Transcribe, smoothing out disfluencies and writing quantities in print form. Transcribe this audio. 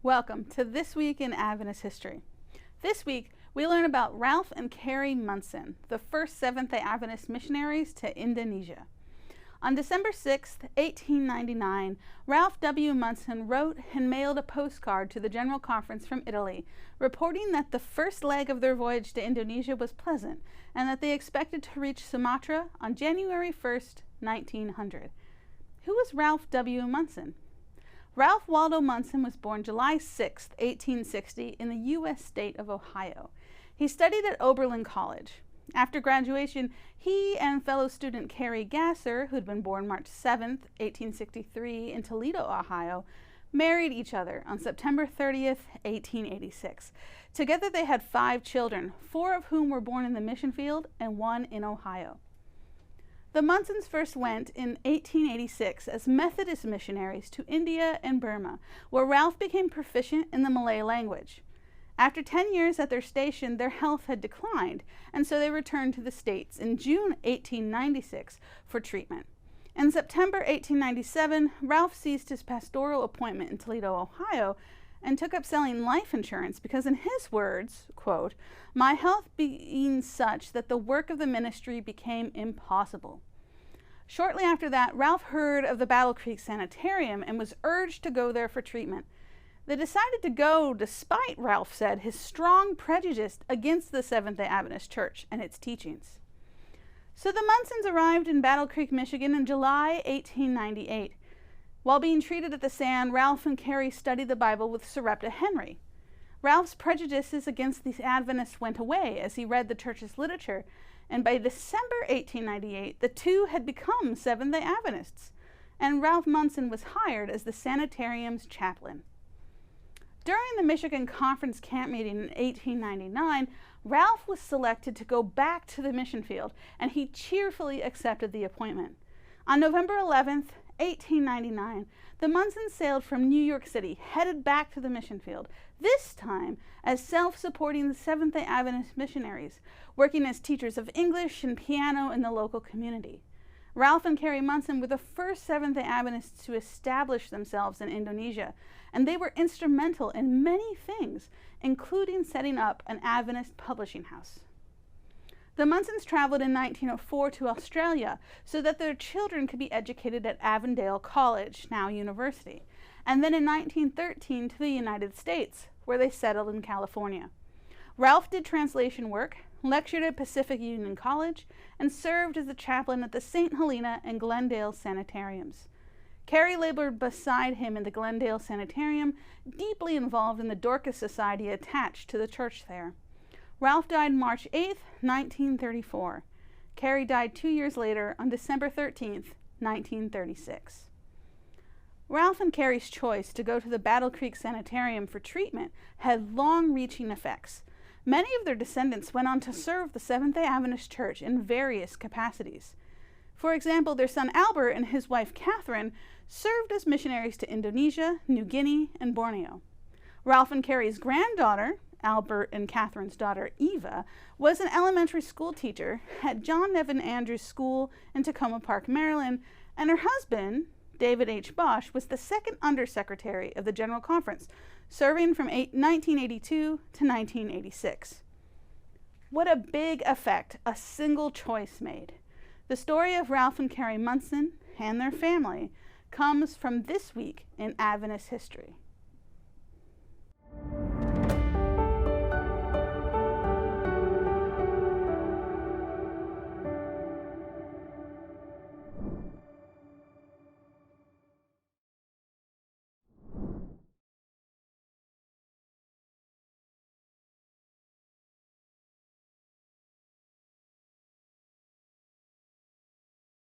Welcome to This Week in Adventist History. This week, we learn about Ralph and Carrie Munson, the first Seventh-day Adventist missionaries to Indonesia. On December 6, 1899, Ralph W. Munson wrote and mailed a postcard to the General Conference from Italy, reporting that the first leg of their voyage to Indonesia was pleasant and that they expected to reach Sumatra on January 1, 1900. Who was Ralph W. Munson? Ralph Waldo Munson was born July 6, 1860, in the U.S. state of Ohio. He studied at Oberlin College. After graduation, he and fellow student Carrie Gasser, who had been born March 7, 1863, in Toledo, Ohio, married each other on September 30, 1886. Together they had 5 children, 4 of whom were born in the mission field and 1 in Ohio. The Munsons first went in 1886 as Methodist missionaries to India and Burma, where Ralph became proficient in the Malay language. After 10 years at their station, their health had declined, and so they returned to the States in June 1896 for treatment. In September 1897, Ralph ceased his pastoral appointment in Toledo, Ohio, and took up selling life insurance because, in his words, quote, "My health being such that the work of the ministry became impossible." Shortly after that, Ralph heard of the Battle Creek Sanitarium and was urged to go there for treatment. They decided to go despite, Ralph said, his strong prejudice against the Seventh-day Adventist Church and its teachings. So the Munsons arrived in Battle Creek, Michigan in July 1898. While being treated at the San, Ralph and Carrie studied the Bible with Sarepta Henry. Ralph's prejudices against these Adventists went away as he read the church's literature, and by December 1898, the two had become Seventh-day Adventists, and Ralph Munson was hired as the sanitarium's chaplain. During the Michigan Conference camp meeting in 1899, Ralph was selected to go back to the mission field, and he cheerfully accepted the appointment. On November 11, 1899, the Munsons sailed from New York City, headed back to the mission field, this time as self-supporting Seventh-day Adventist missionaries, working as teachers of English and piano in the local community. Ralph and Carrie Munson were the first Seventh-day Adventists to establish themselves in Indonesia, and they were instrumental in many things, including setting up an Adventist publishing house. The Munsons traveled in 1904 to Australia so that their children could be educated at Avondale College, now university, and then in 1913 to the United States, where they settled in California. Ralph did translation work, lectured at Pacific Union College, and served as the chaplain at the St. Helena and Glendale sanitariums. Carrie labored beside him in the Glendale Sanitarium, deeply involved in the Dorcas Society attached to the church there. Ralph died March 8, 1934. Carrie died 2 years later on December 13, 1936. Ralph and Carrie's choice to go to the Battle Creek Sanitarium for treatment had long-reaching effects. Many of their descendants went on to serve the Seventh-day Adventist Church in various capacities. For example, their son Albert and his wife Catherine served as missionaries to Indonesia, New Guinea, and Borneo. Ralph and Carrie's granddaughter, Albert and Catherine's daughter Eva, was an elementary school teacher at John Nevin Andrews School in Tacoma Park, Maryland, and her husband, David H. Bosch, was the second undersecretary of the General Conference, serving from 1982 to 1986. What a big effect a single choice made. The story of Ralph and Carrie Munson and their family comes from This Week in Adventist History.